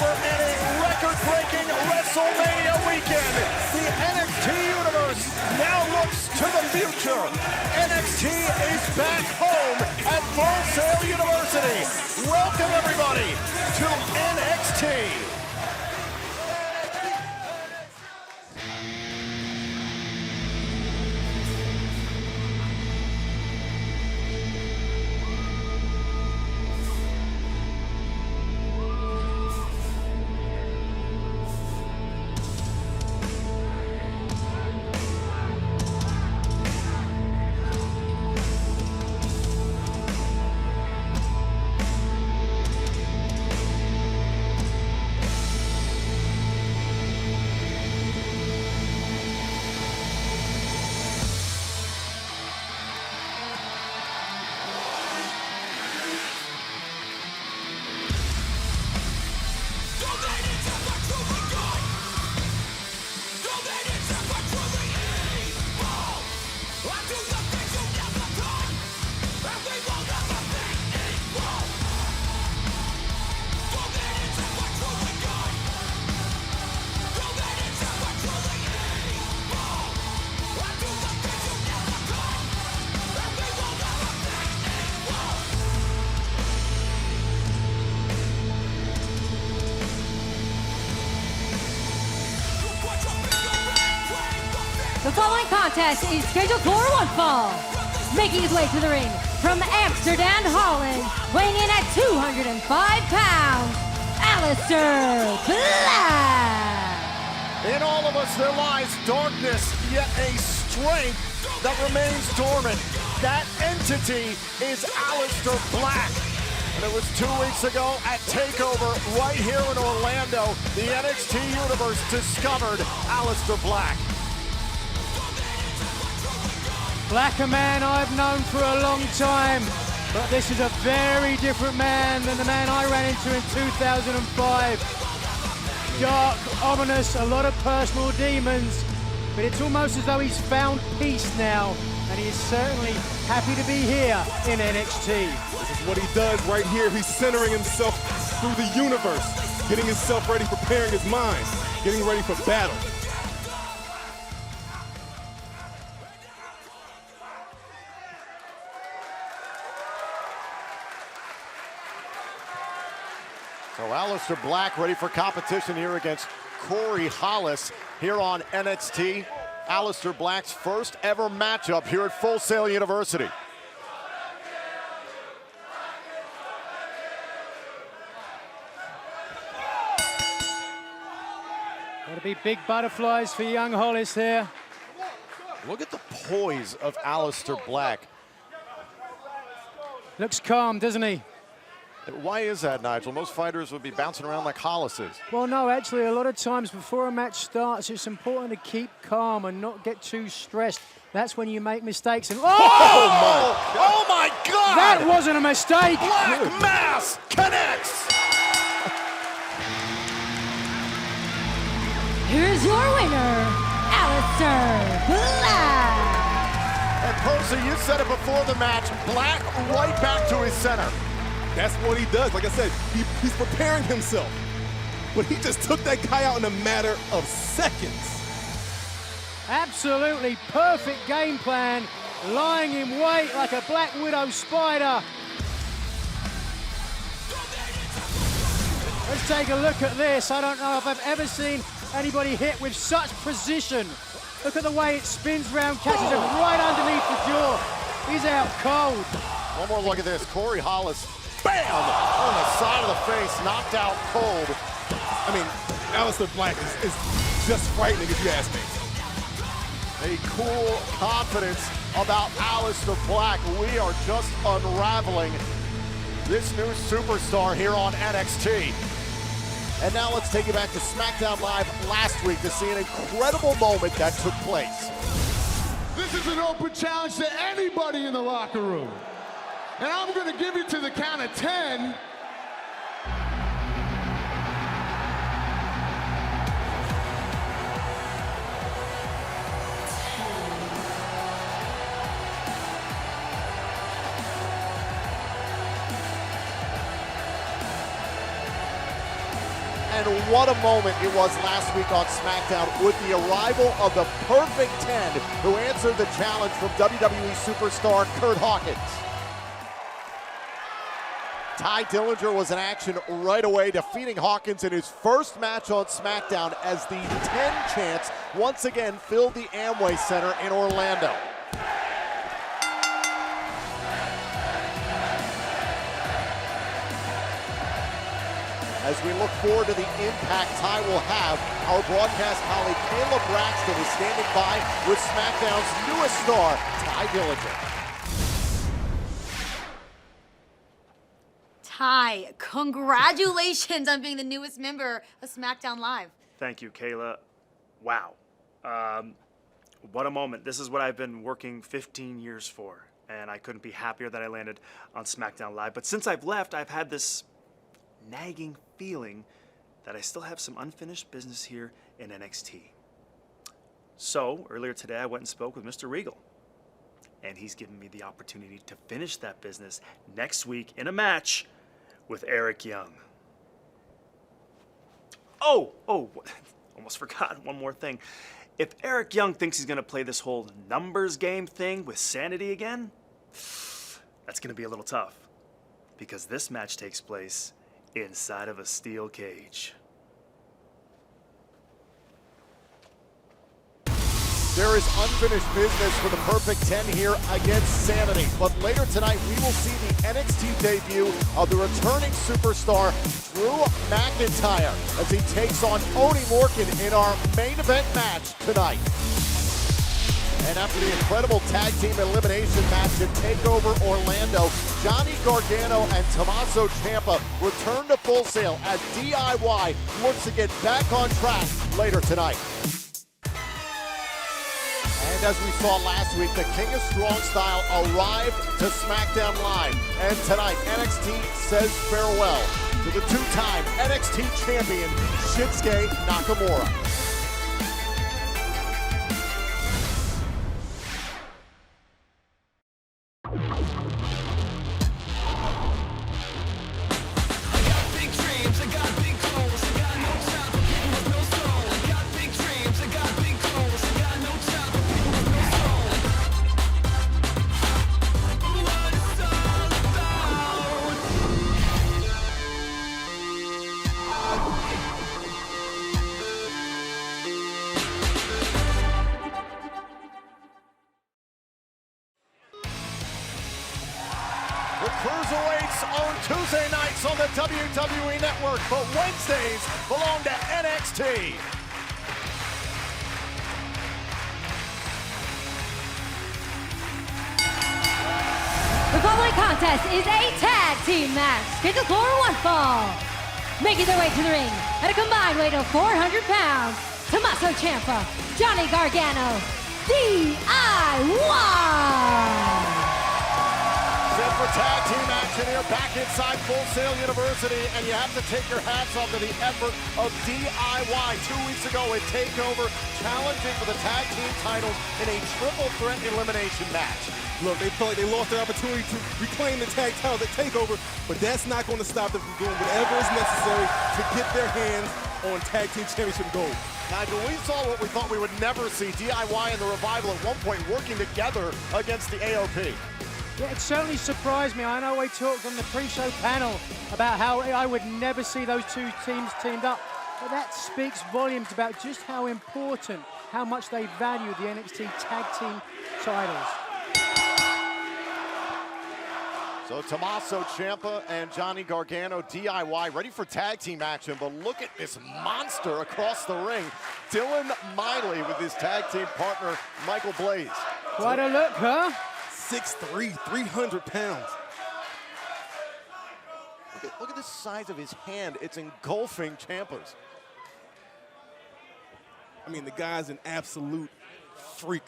we're in a record-breaking WrestleMania weekend. The NXT universe now looks to the future. NXT is back home at Full Sail University. Welcome, everybody, to NXT. The following contest is scheduled for one fall. Making his way to the ring from Amsterdam, Holland, weighing in at 205 pounds, Aleister Black. In all of us there lies darkness, yet a strength that remains dormant. That entity is Aleister Black. And it was 2 weeks ago at TakeOver right here in Orlando, the NXT Universe discovered Aleister Black. Black, a man I've known for a long time, but this is a very different man than the man I ran into in 2005. Dark, ominous, a lot of personal demons, but it's almost as though he's found peace now, and he is certainly happy to be here in NXT. This is what he does right here. He's centering himself through the universe, getting himself ready, preparing his mind, getting ready for battle. So Aleister Black ready for competition here against Corey Hollis here on NXT. Aleister Black's first ever matchup here at Full Sail University. Gotta be big butterflies for young Hollis here. Look at the poise of Aleister Black. Looks calm, doesn't he? Why is that, Nigel? Most fighters would be bouncing around like Hollis is. Well, no, actually, a lot of times before a match starts, it's important to keep calm and not get too stressed. That's when you make mistakes. And Oh my God! That wasn't a mistake! Black Mass connects! Here's your winner, Aleister Black. And Percy, you said it before the match, Black right back to his center. That's what he does. Like I said, he's preparing himself. But he just took that guy out in a matter of seconds. Absolutely perfect game plan, lying in wait like a Black Widow spider. Let's take a look at this. I don't know if I've ever seen anybody hit with such precision. Look at the way it spins round, catches him right underneath the jaw. He's out cold. One more look at this. Corey Hollis, bam! On the side of the face, knocked out cold. I mean, Aleister Black is just frightening if you ask me. A cool confidence about Aleister Black. We are just unraveling this new superstar here on NXT. And now let's take you back to SmackDown Live last week to see an incredible moment that took place. This is an open challenge to anybody in the locker room. And I'm gonna give you to the count of 10. And what a moment it was last week on SmackDown with the arrival of the Perfect 10 who answered the challenge from WWE superstar Kurt Hawkins. Ty Dillinger was in action right away, defeating Hawkins in his first match on SmackDown as the 10 chants once again filled the Amway Center in Orlando. As we look forward to the impact Ty will have, our broadcast colleague Kayla Braxton is standing by with SmackDown's newest star, Ty Dillinger. Ty, congratulations on being the newest member of SmackDown Live. Thank you, Kayla. Wow. What a moment. This is what I've been working 15 years for, and I couldn't be happier that I landed on SmackDown Live. But since I've left, I've had this nagging feeling that I still have some unfinished business here in NXT. So, earlier today, I went and spoke with Mr. Regal, and he's given me the opportunity to finish that business next week in a match with Eric Young. Oh, almost forgot one more thing. If Eric Young thinks he's gonna play this whole numbers game thing with Sanity again, that's gonna be a little tough, because this match takes place inside of a steel cage. There is unfinished business for the Perfect 10 here against Sanity. But later tonight, we will see the NXT debut of the returning superstar, Drew McIntyre, as he takes on Oney Lorcan in our main event match tonight. And after the incredible tag team elimination match at TakeOver Orlando, Johnny Gargano and Tommaso Ciampa return to Full Sail as DIY looks to get back on track later tonight. And as we saw last week, the King of Strong Style arrived to SmackDown Live. And tonight, NXT says farewell to the two-time NXT champion, Shinsuke Nakamura. Cruiserweights on Tuesday nights on the WWE Network, but Wednesdays belong to NXT. The following contest is a tag team match scheduled for one fall. Making their way to the ring at a combined weight of 400 pounds, Tommaso Ciampa, Johnny Gargano, DIY. Set for tag team action here back inside Full Sail University, and you have to take your hats off to the effort of DIY 2 weeks ago at TakeOver, challenging for the tag team titles in a triple threat elimination match. Look, they felt like they lost their opportunity to reclaim the tag titles at TakeOver, but that's not going to stop them from doing whatever is necessary to get their hands on tag team championship gold. Nigel, we saw what we thought we would never see, DIY and the Revival at one point working together against the AOP. Yeah, it certainly surprised me. I know we talked on the pre-show panel about how I would never see those two teams teamed up, but that speaks volumes about just how important, how much they value the NXT tag team titles. So Tommaso Ciampa and Johnny Gargano, DIY, ready for tag team action, but look at this monster across the ring. Dylan Miley with his tag team partner, Michael Blaze. Quite a look, huh? 6'3", 300 pounds. Look at the size of his hand. It's engulfing Ciampa's. I mean, the guy's an absolute freak.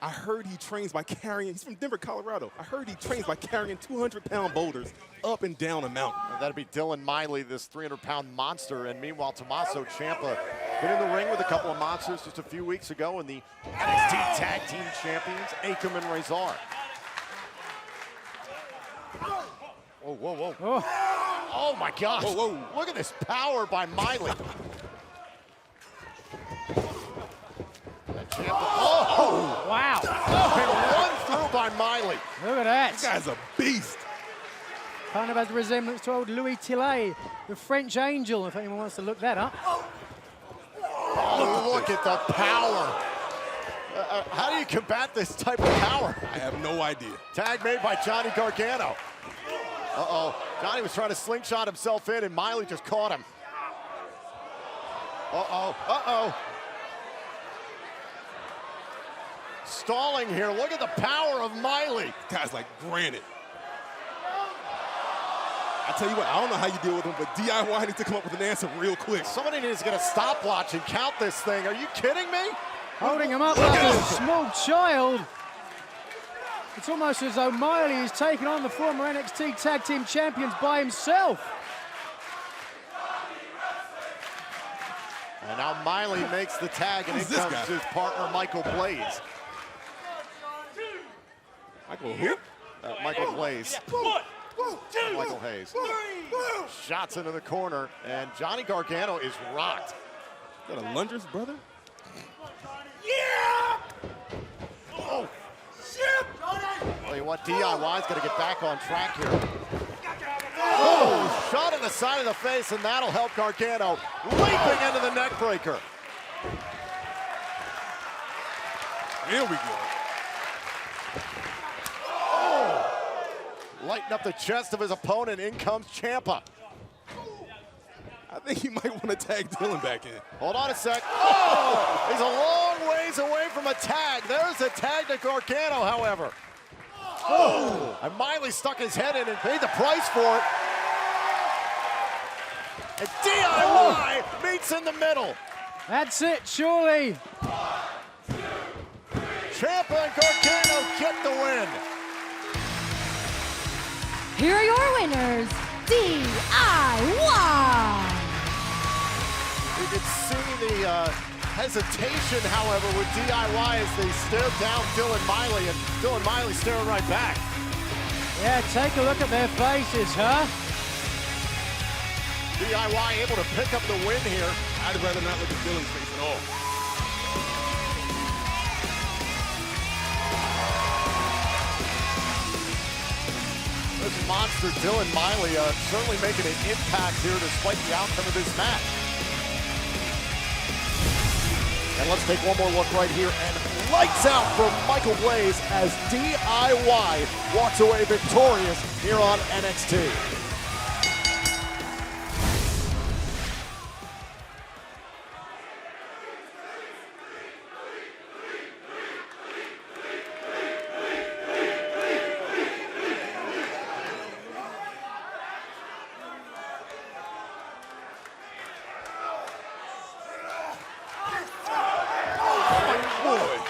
I heard he trains by carrying, he's from Denver, Colorado. I heard he trains by carrying 200-pound boulders up and down a mountain. And that'd be Dylan Miley, this 300-pound monster. And meanwhile, Tommaso Ciampa been in the ring with a couple of monsters just a few weeks ago in the NXT Tag Team Champions, Akam and Razor. Whoa, whoa, whoa. Oh. Oh my gosh. Whoa, whoa. Look at this power by Miley. Oh! Wow. And run through by Miley. Look at that. This guy's a beast. Kind of has a resemblance to old Louis Tillet, the French Angel, if anyone wants to look that up. Oh, look at the power. How do you combat this type of power? I have no idea. Tag made by Johnny Gargano. Uh-oh. Johnny was trying to slingshot himself in, and Miley just caught him. Uh-oh. Uh-oh. Stalling here. Look at the power of Miley. This guy's like granite. I tell you what, I don't know how you deal with him, but DIY needs to come up with an answer real quick. Somebody needs to get a stopwatch and count this thing. Are you kidding me? Holding him up like a small child. It's almost as though Miley is taking on the former NXT Tag Team Champions by himself. And now Miley makes the tag, and in comes his partner, Michael Blaze. Michael who? Michael Blaze. Michael Hayes. Shots into the corner, and Johnny Gargano is rocked. Is that a lunger's brother? Oh. Tell you what, DIY's got to get back on track here. Oh, shot in the side of the face, and that'll help Gargano. Leaping into the neck breaker. Here we go. Lighten up the chest of his opponent. In comes Ciampa. I think he might want to tag Dylan back in. Hold on a sec. Oh! He's a long ways away from a tag. There's a tag to Gargano, however. Oh! And Miley stuck his head in and paid the price for it. And DIY meets in the middle. That's it, surely. Ciampa and Gargano get the win. Here are your winners, DIY. You can see the hesitation, however, with DIY as they stare down Dylan Miley, and Dylan Miley staring right back. Yeah, take a look at their faces, huh? DIY able to pick up the win here. I'd rather not look at Dylan's face at all. This monster Dylan Miley certainly making an impact here despite the outcome of this match. And let's take one more look right here, and lights out from Michael Blaze as DIY walks away victorious here on NXT.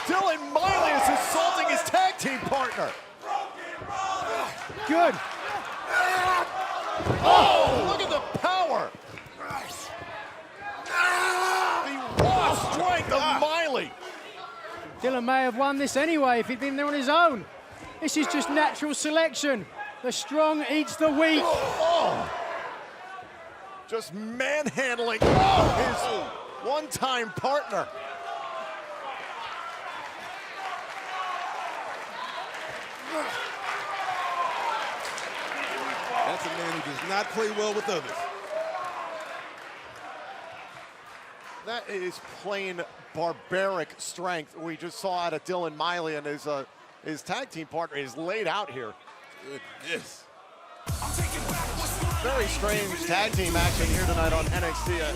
Dylan Miley is assaulting his tag team partner. Good. Oh, look at the power. The raw strength of Miley. Dylan may have won this anyway if he'd been there on his own. This is just natural selection. The strong eats the weak. Oh. Just manhandling his one-time partner. That's a man who does not play well with others. That is plain barbaric strength we just saw out of Dylan Miley, and his tag team partner is laid out here. Goodness. Very strange tag team action here tonight on NXT. I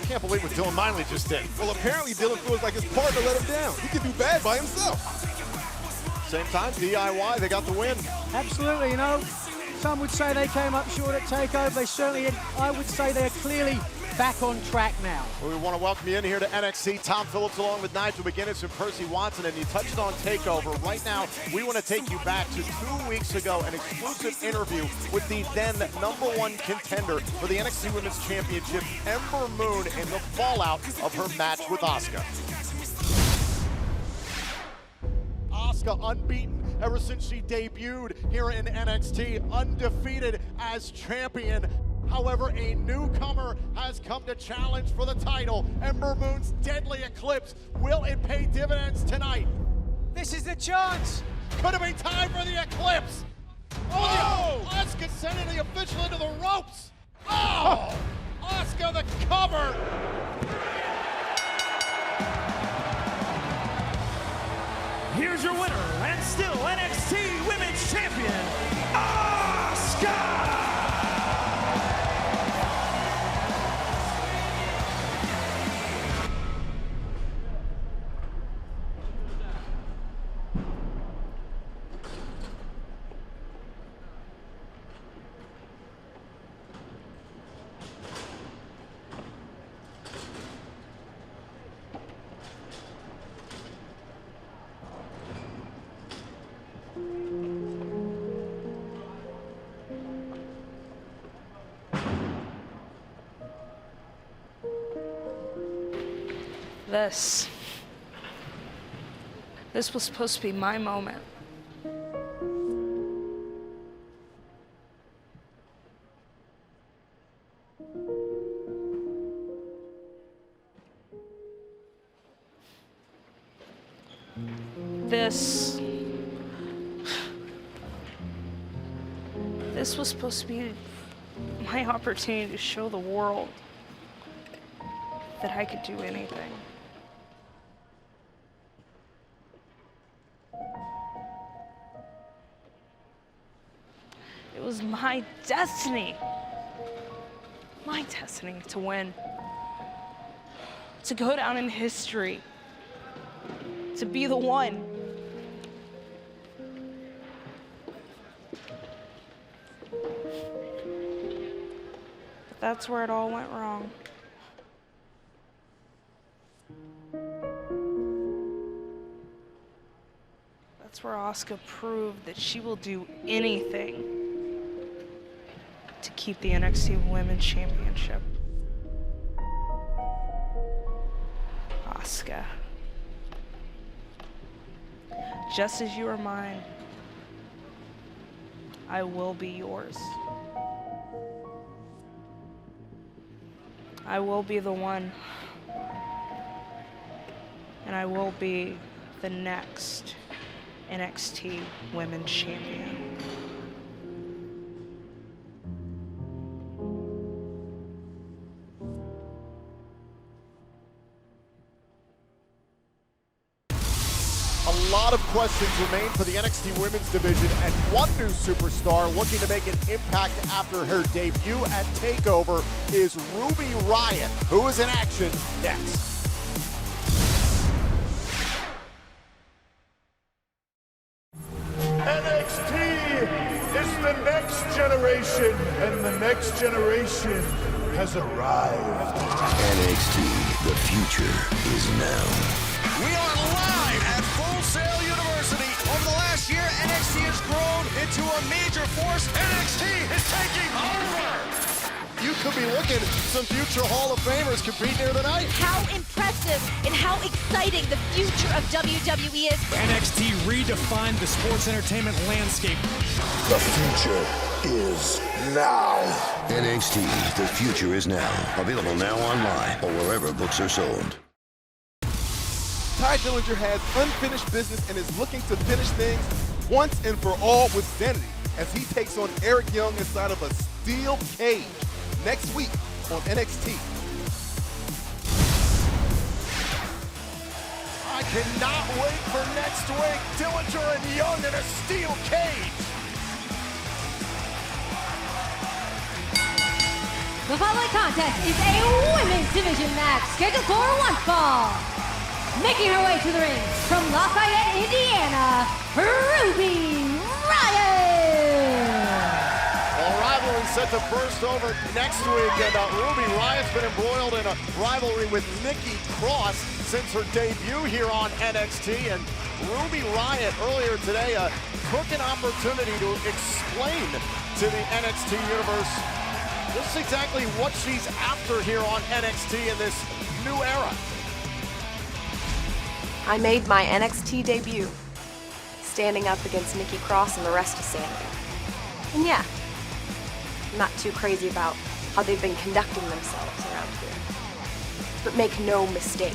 can't believe what Dylan Miley just did. Well, apparently Dylan feels like his partner let him down. He can do bad by himself. Same time, DIY, they got the win. Absolutely, you know. Some would say they came up short at TakeOver. They certainly did. I would say they're clearly back on track now. We want to welcome you in here to NXT. Tom Phillips along with Nigel McGuinness and Percy Watson, and you touched on TakeOver. Right now, we want to take you back to 2 weeks ago, an exclusive interview with the then #1 contender for the NXT Women's Championship, Ember Moon, in the fallout of her match with Asuka. Asuka unbeaten ever since she debuted here in NXT, undefeated as champion. However, a newcomer has come to challenge for the title. Ember Moon's deadly eclipse. Will it pay dividends tonight? This is the chance. Could it be time for the eclipse? Oh! Asuka sending the official into the ropes. Oh! Asuka the cover. Here's your winner, and still NXT Women's Champion, Asuka! This was supposed to be my moment. This was supposed to be my opportunity to show the world that I could do anything. It was my destiny to win, to go down in history, to be the one. But that's where it all went wrong. That's where Asuka proved that she will do anything to keep the NXT Women's Championship. Asuka. Just as you are mine, I will be yours. I will be the one. And I will be the next NXT Women's Champion. A lot of questions remain for the NXT Women's Division, and one new superstar looking to make an impact after her debut at TakeOver is Ruby Riot, who is in action next. NXT is the next generation, and the next generation has arrived. NXT, the future is now. We are live at Full Sail University. Over the last year, NXT has grown into a major force. NXT is taking over. You could be looking at some future Hall of Famers compete here tonight. How impressive and how exciting the future of WWE is. NXT redefined the sports entertainment landscape. The future is now. NXT, the future is now. Available now online or wherever books are sold. Ty Dillinger has unfinished business and is looking to finish things once and for all with Sanity as he takes on Eric Young inside of a steel cage next week on NXT. I cannot wait for next week. Dillinger and Young in a steel cage. The following contest is a women's division match scheduled for one fall. Making her way to the ring from Lafayette, Indiana, Ruby Riot. Well, rivalry set to burst over next week, and Ruby Riot's been embroiled in a rivalry with Nikki Cross since her debut here on NXT. And Ruby Riot earlier today took an opportunity to explain to the NXT universe just exactly what she's after here on NXT in this new era. I made my NXT debut, standing up against Nikki Cross and the rest of Sanity. And yeah, I'm not too crazy about how they've been conducting themselves around here. But make no mistake,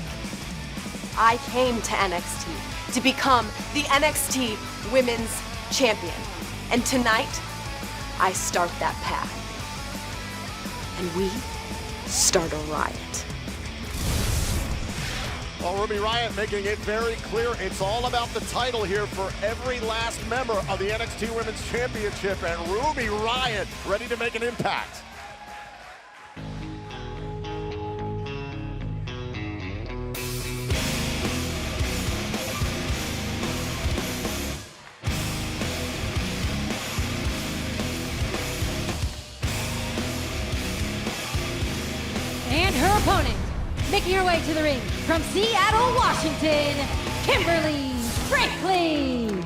I came to NXT to become the NXT Women's Champion. And tonight, I start that path. And we start a riot. Well, Ruby Riot making it very clear it's all about the title here for every last member of the NXT Women's Championship, and Ruby Riot ready to make an impact. And her opponent, making her way to the ring from Seattle, Washington, Kimberly Franklin.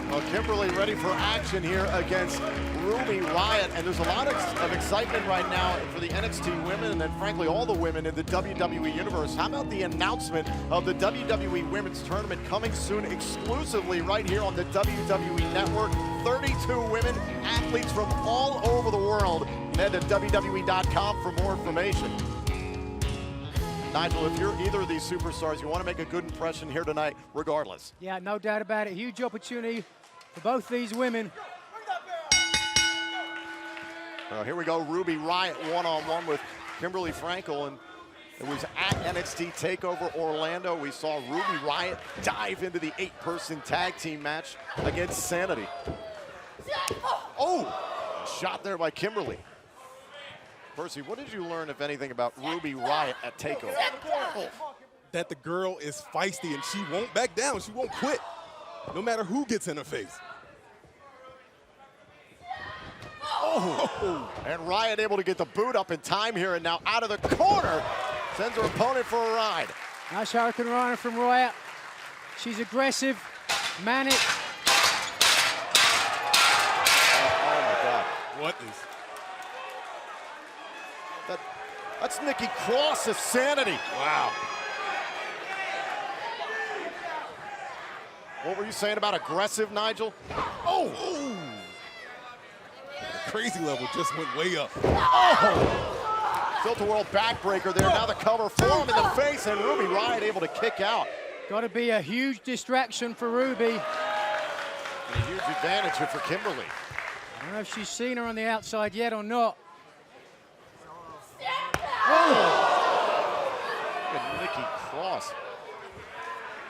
Well, Kimberly ready for action here against Ruby Riot, and there's a lot of excitement right now for the NXT women and then frankly all the women in the WWE universe. How about the announcement of the WWE Women's Tournament coming soon exclusively right here on the WWE Network? 32 women, athletes from all over the world. Head to WWE.com for more information. Nigel, if you're either of these superstars, you want to make a good impression here tonight, regardless. Yeah, no doubt about it. Huge opportunity for both these women. Well, here we go, Ruby Riot one-on-one with Kimberly Frankel, and it was at NXT TakeOver Orlando. We saw Ruby Riot dive into the 8-person tag team match against Sanity. Oh, shot there by Kimberly. Percy, what did you learn, if anything, about Ruby Riot at TakeOver? That the girl is feisty and she won't back down. She won't quit, no matter who gets in her face. Oh, and Riot able to get the boot up in time here, and now out of the corner, sends her opponent for a ride. Nice Hurricane Rana from Riot. She's aggressive, manic. Oh my God. What is? That's Nikki Cross of Sanity. Wow. What were you saying about aggressive, Nigel? Oh! The crazy level just went way up. Oh! Tilt-a-whirl backbreaker there. Now the cover for him in the face, and Ruby Riot able to kick out. Got to be a huge distraction for Ruby. And a huge advantage here for Kimberly. I don't know if she's seen her on the outside yet or not. Oh! And Nikki Cross.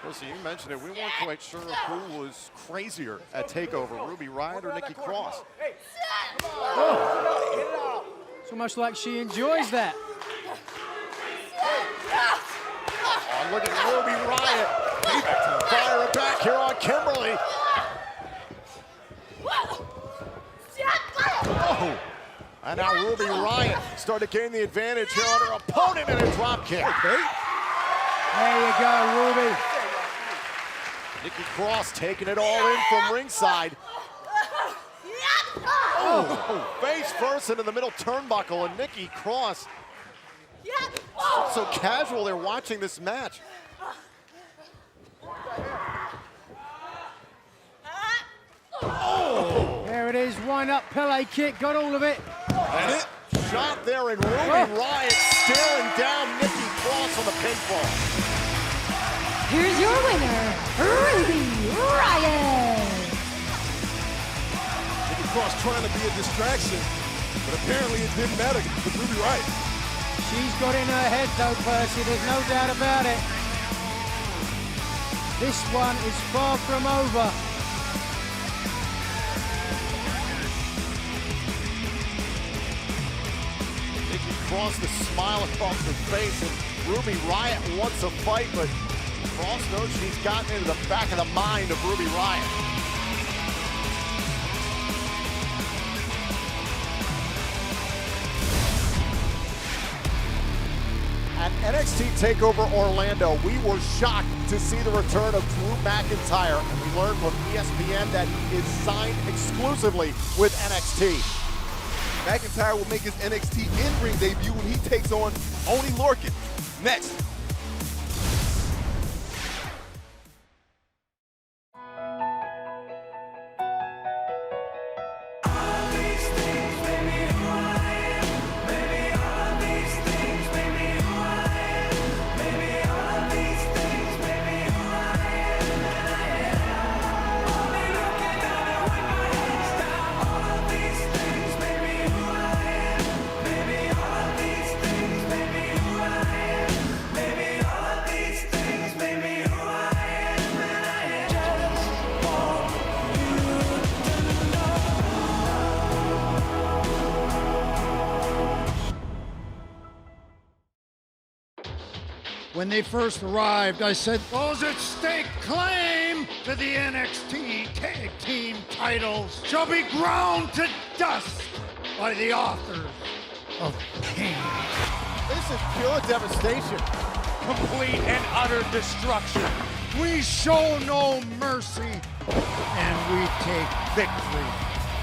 Listen, you mentioned it. We weren't quite sure who was crazier at TakeOver, Ruby Riot or Nikki Cross. Oh. It's almost like she enjoys that. Oh, look at Ruby Riot. Fire it back here on Kimberly. Oh. And now Ruby Riot starting to gain the advantage here on her opponent in a drop kick. There you go, Ruby. Nikki Cross taking it all in from ringside. Oh, face first into the middle turnbuckle, and Nikki Cross so casual there watching this match. Oh. There it is, wind up Pele kick, got all of it. And it shot there, and Ruby Riot staring down Nikki Cross on the pinfall. Here's your winner, Ruby Riot. Nikki Cross trying to be a distraction, but apparently it didn't matter with Ruby Riot. She's got in her head though, Percy, there's no doubt about it. This one is far from over. Nikki Cross, the smile across her face, and Ruby Riot wants a fight, but Cross knows she's gotten into the back of the mind of Ruby Riot. At NXT TakeOver Orlando, we were shocked to see the return of Drew McIntyre, and we learned from ESPN that he is signed exclusively with NXT. McIntyre will make his NXT in-ring debut when he takes on Oney Lorcan. Next. When they first arrived, I said, those that stake claim to the NXT Tag Team titles shall be ground to dust by the authors of pain. This is pure devastation. Complete and utter destruction. We show no mercy, and we take victory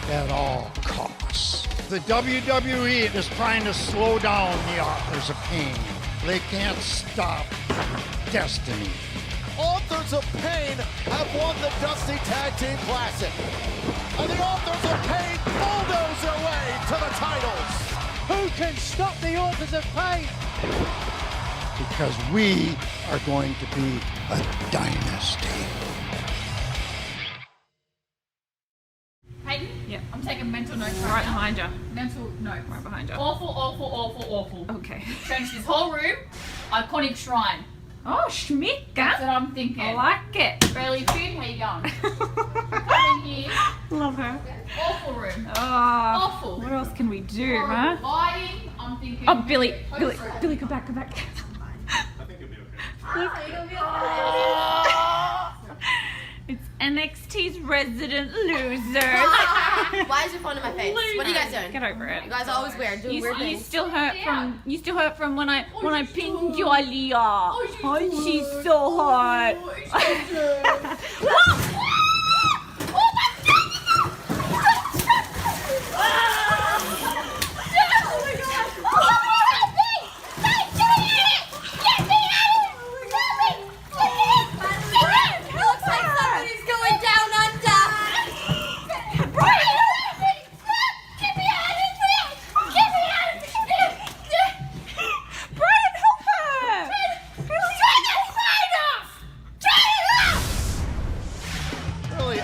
at all costs. The WWE is trying to slow down the authors of pain. They can't stop destiny. Authors of Pain have won the Dusty Tag Team Classic. And the Authors of Pain bulldoze their way to the titles. Who can stop the Authors of Pain? Because we are going to be a dynasty. Peyton? Yeah. I'm taking mental notes Right now. behind you. Mental notes. Right behind you. Awful, awful, awful, awful. Okay. Change this whole room. Iconic shrine. Oh, schmick. That's what I'm thinking. I like it. Bailey Food, how you going? Come in here. Love her. Awful room. Oh, Awful. What else can we do, Horrible huh? lighting. I'm thinking. Oh, Billy, Post-room. Billy, go back. It's NXT's resident losers. Why is your phone in my face? What are you guys doing? Get over it. You guys are always weird, doing weird You things. still hurt from when I pinged you, Aliyah. Oh, she's so hot.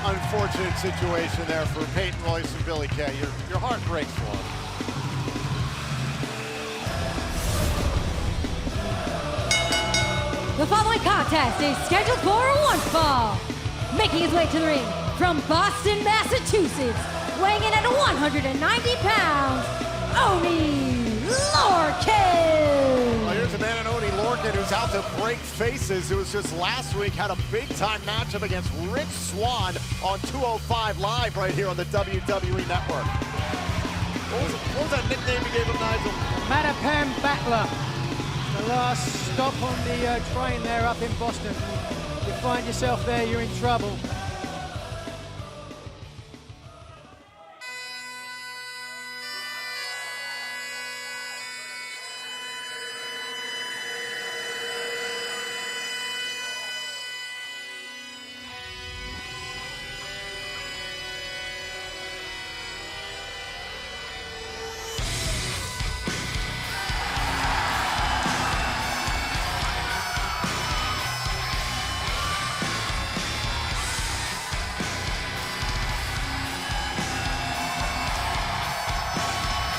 Unfortunate situation there for Peyton Royce and Billy Kay. Your heart breaks for them. The following contest is scheduled for one fall. Making his way to the ring from Boston, Massachusetts, weighing in at 190 pounds, Oni Lorcan. Well, here's a man in Oni Lorcan who's out to break faces. It was just last week, had a big-time matchup against Rich Swann on 205 Live right here on the WWE Network. What was that nickname you gave him, Nigel? Mattapan Battler. The last stop on the train there up in Boston. You find yourself there, you're in trouble.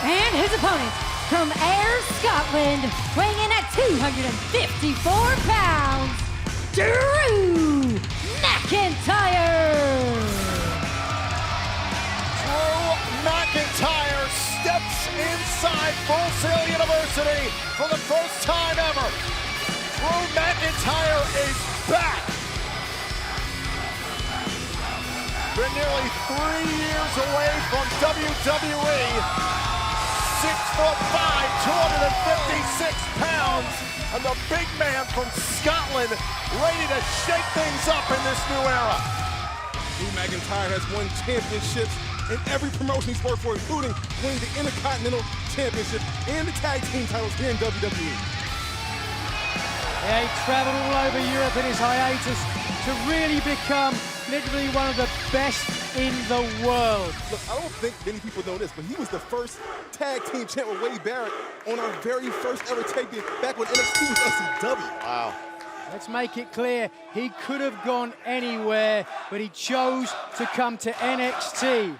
And his opponent from Ayr, Scotland, weighing in at 254 pounds, Drew McIntyre. Drew McIntyre steps inside Full Sail University for the first time ever. Drew McIntyre is back. Been nearly 3 years away from WWE. 6'5", 256 pounds, and the big man from Scotland ready to shake things up in this new era. Drew McIntyre has won championships in every promotion he's worked for, including winning the Intercontinental Championship and the Tag Team titles here in WWE. Yeah, he traveled all over Europe in his hiatus to really become literally one of the best in the world. Look, I don't think many people know this, but he was the first tag team champ with Wade Barrett on our very first ever tag team back when NXT was SCW. Wow. Let's make it clear, he could have gone anywhere, but he chose to come to NXT.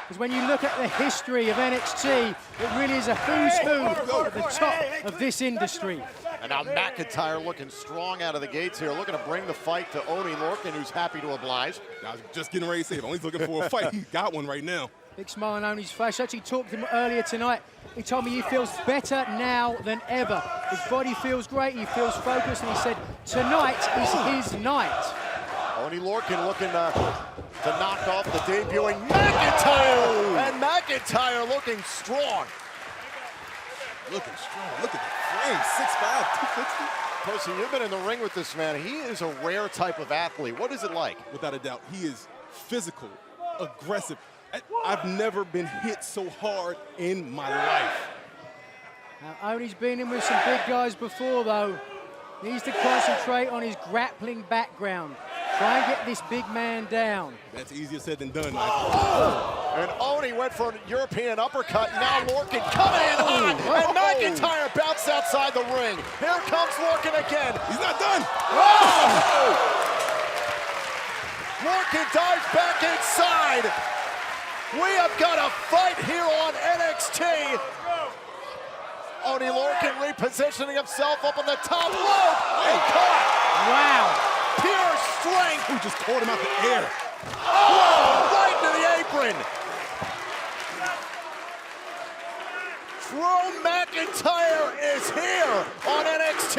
Because when you look at the history of NXT, it really is a who's who at the top of this industry. And now McIntyre looking strong out of the gates here, looking to bring the fight to Oni Lorcan, who's happy to oblige. I was just getting ready to say, if Oni's looking for a fight, he's got one right now. Big smile on Oni's face. Actually talked to him earlier tonight. He told me he feels better now than ever. His body feels great, he feels focused, and he said tonight is his night. Oni Lorcan looking to knock off the debuting McIntyre! And McIntyre looking strong. Looking strong. Look at the frame. 6'5", 260. Percy, you've been in the ring with this man. He is a rare type of athlete. What is it like? Without a doubt, he is physical, aggressive. I've never been hit so hard in my life. Now, Oni's been in with some big guys before, though. He needs to concentrate on his grappling background. Try and get this big man down. That's easier said than done, Michael. Oh! And Oni went for an European uppercut. Now Lorcan coming in hot. And McIntyre bounced outside the ring. Here comes Lorcan again. He's not done. Oh! Lorcan dives back inside. We have got a fight here on NXT. Oni Lorcan repositioning himself up on the top rope. And caught. Wow. Pure strength. Who just caught him out the air. Oh, right to the apron. Drew McIntyre is here on NXT.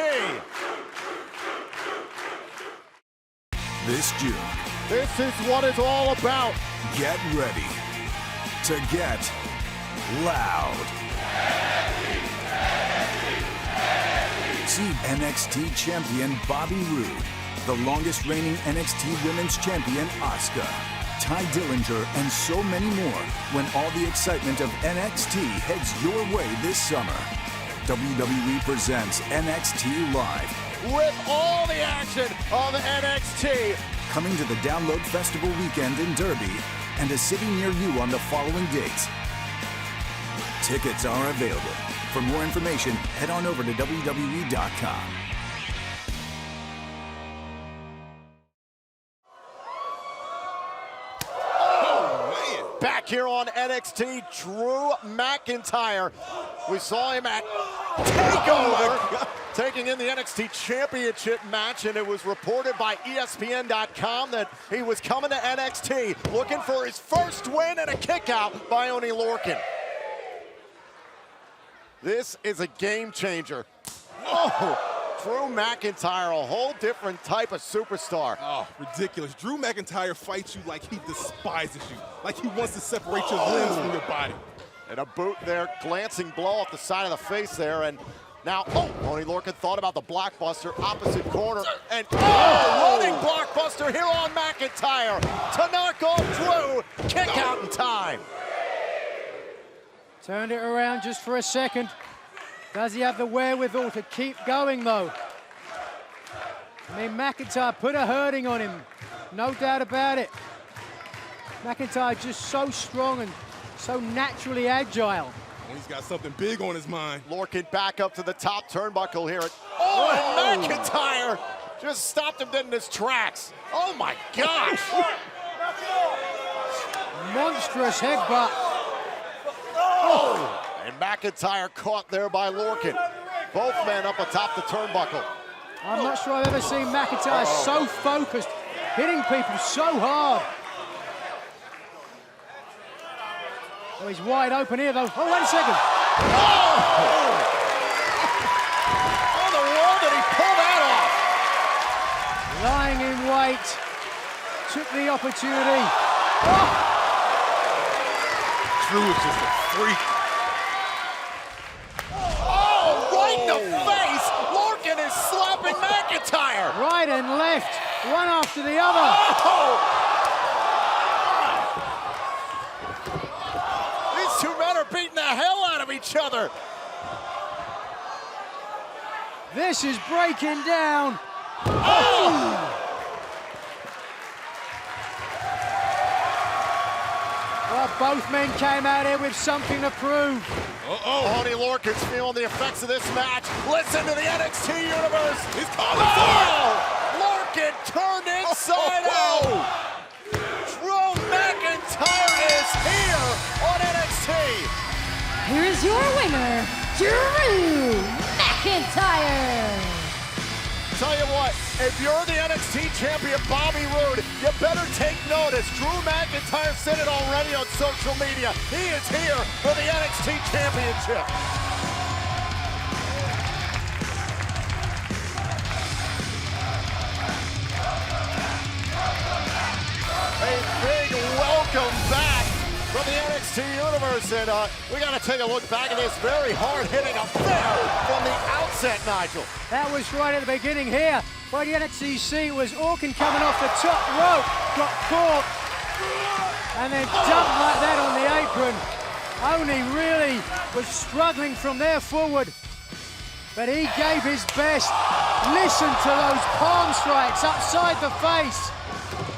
This June, this is what it's all about. Get ready to get loud. See NXT champion Bobby Roode, the longest reigning NXT Women's Champion Asuka, Ty Dillinger, and so many more when all the excitement of NXT heads your way this summer. WWE presents NXT Live. With all the action of NXT. Coming to the Download Festival weekend in Derby and a city near you on the following dates. Tickets are available. For more information, head on over to WWE.com. Back here on NXT, Drew McIntyre. We saw him at TakeOver, taking in the NXT Championship match, and it was reported by ESPN.com that he was coming to NXT looking for his first win and a kick out by Oni Lorcan. This is a game changer. Oh! Drew McIntyre, a whole different type of superstar. Oh, ridiculous. Drew McIntyre fights you like he despises you, like he wants to separate your limbs from your body. And a boot there, glancing blow off the side of the face there, and now, Oni Lorcan thought about the blockbuster, opposite corner, and running blockbuster here on McIntyre to knock off Drew, kick out in time. Turned it around just for a second. Does he have the wherewithal to keep going, though? I mean, McIntyre put a hurting on him. No doubt about it. McIntyre just so strong and so naturally agile. He's got something big on his mind. Lorcan back up to the top turnbuckle here. And McIntyre just stopped him dead in his tracks. Oh, my gosh. Monstrous headbutt. Oh! And McIntyre caught there by Lorcan. Both men up atop the turnbuckle. I'm not sure I've ever seen McIntyre so focused, hitting people so hard. Oh, he's wide open here, though. Oh, wait a second. Oh! How in the world did he pull that off? Lying in wait. Took the opportunity. Oh! Drew is just a freak. Right in the face! Lorcan is slapping McIntyre! Right and left, one after the other. These two men are beating the hell out of each other. This is breaking down. Well, both men came out here with something to prove. Oni Lorcan's feeling the effects of this match. Listen to the NXT universe. He's calling for it. Lorcan turned inside out. Drew McIntyre is here on NXT. Here is your winner, Drew McIntyre. Tell you what, If you're the NXT champion, Bobby Roode, you better take notice. Drew McIntyre said it already on social media. He is here for the NXT championship. A big welcome back from the NXT Universe, and we got to take a look back at this very hard-hitting affair from the outset, Nigel. That was right at the beginning here. By the NXT was Orkin coming off the top rope, got caught, and then dumped like that on the apron. Only really was struggling from there forward, but he gave his best. Listen to those palm strikes upside the face.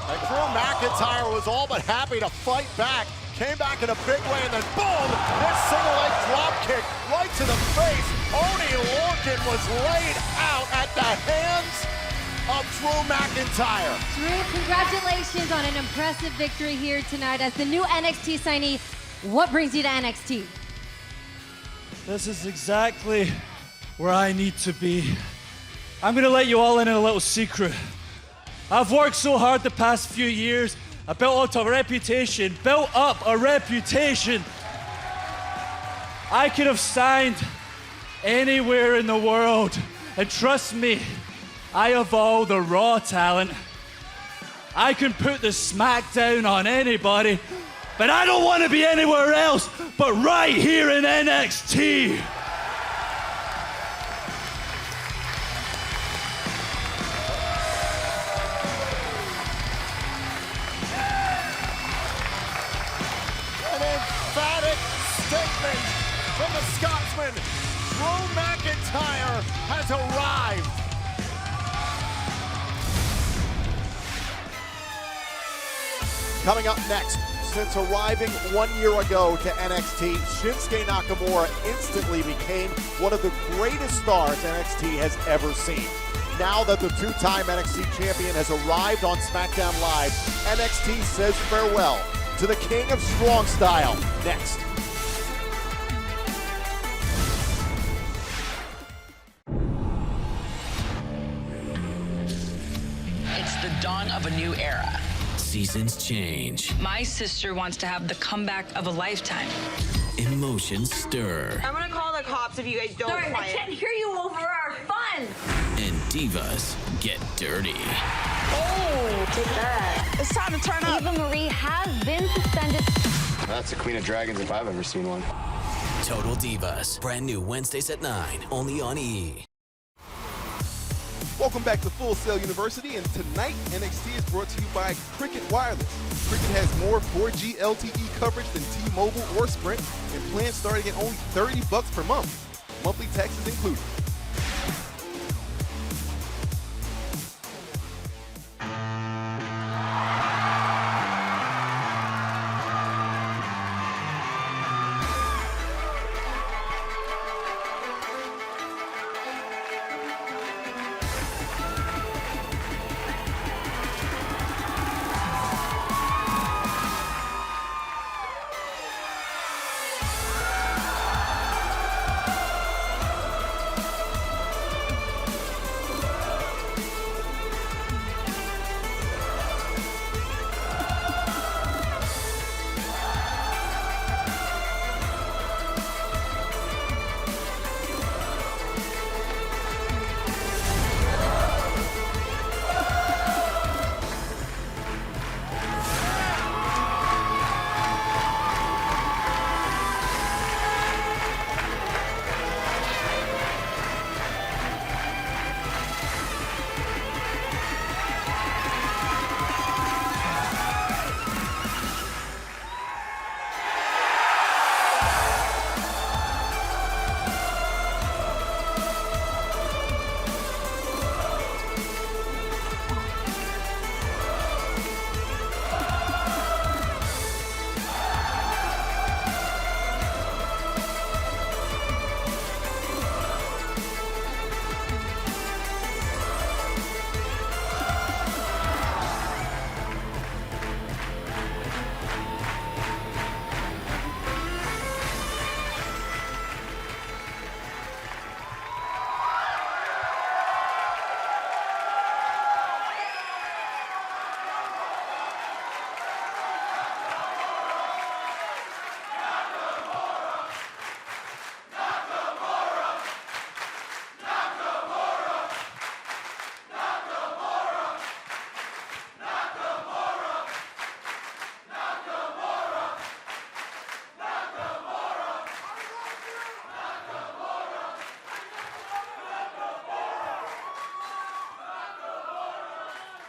And Drew McIntyre was all but happy to fight back. Came back in a big way, and then boom! This single leg drop kick right to the face. Oney Lorcan was laid out at the hands of Drew McIntyre. Drew, congratulations on an impressive victory here tonight as the new NXT signee. What brings you to NXT? This is exactly where I need to be. I'm gonna let you all in on a little secret. I've worked so hard the past few years. I built up a reputation. I could have signed anywhere in the world. And trust me, I have all the raw talent. I can put the smackdown on anybody, but I don't want to be anywhere else but right here in NXT. Statement from the Scotsman. Drew McIntyre has arrived. Coming up next, since arriving 1 year ago to NXT, Shinsuke Nakamura instantly became one of the greatest stars NXT has ever seen. Now that the two-time NXT champion has arrived on SmackDown Live, NXT says farewell to the King of Strong Style. Next. It's the dawn of a new era. Seasons change. My sister wants to have the comeback of a lifetime. Emotions stir. I'm gonna call the cops if you guys don't quiet. I can't hear you over our fun. And divas get dirty. Oh, take that. It's time to turn up. Eva Marie has been suspended. That's the Queen of Dragons if I've ever seen one. Total Divas. Brand new Wednesdays at 9. Only on E! Welcome back to Full Sail University, and tonight NXT is brought to you by Cricket Wireless. Cricket has more 4G LTE coverage than T-Mobile or Sprint, and plans starting at only $30 per month. Monthly taxes included.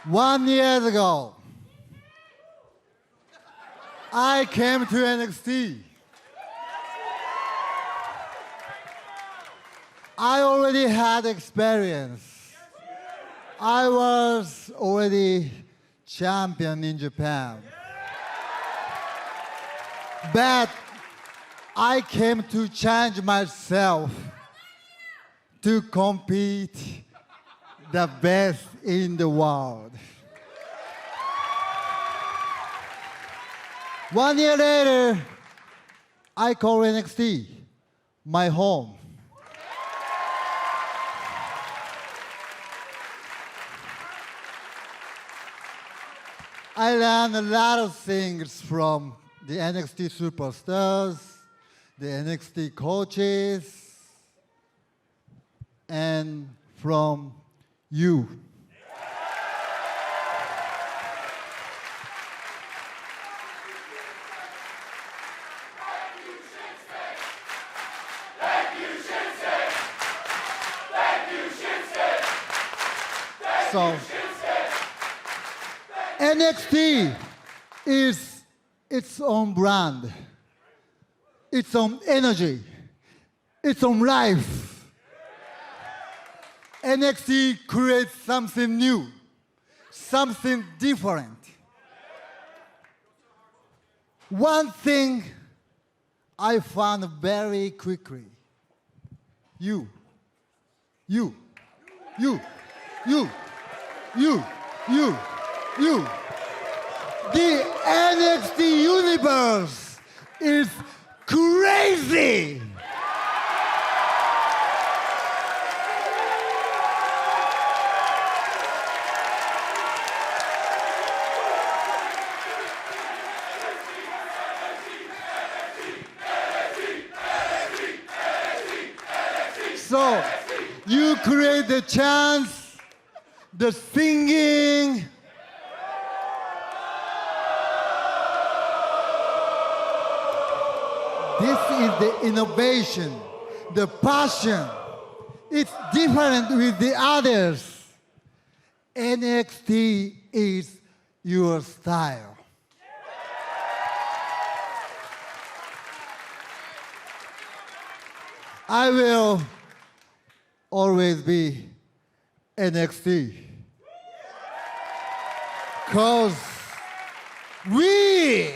1 year ago, I came to NXT. I already had experience. I was already champion in Japan. But I came to challenge myself to compete the best in the world. 1 year later, I call NXT my home. I learned a lot of things from the NXT superstars, the NXT coaches, and from you. So, NXT is its own brand, its own energy, its own life. NXT creates something new, something different. One thing I found very quickly, you. The NXT universe is crazy. So, you create the chants, the singing. This is the innovation, the passion. It's different with the others. NXT is your style. I will always be NXT. 'Cause we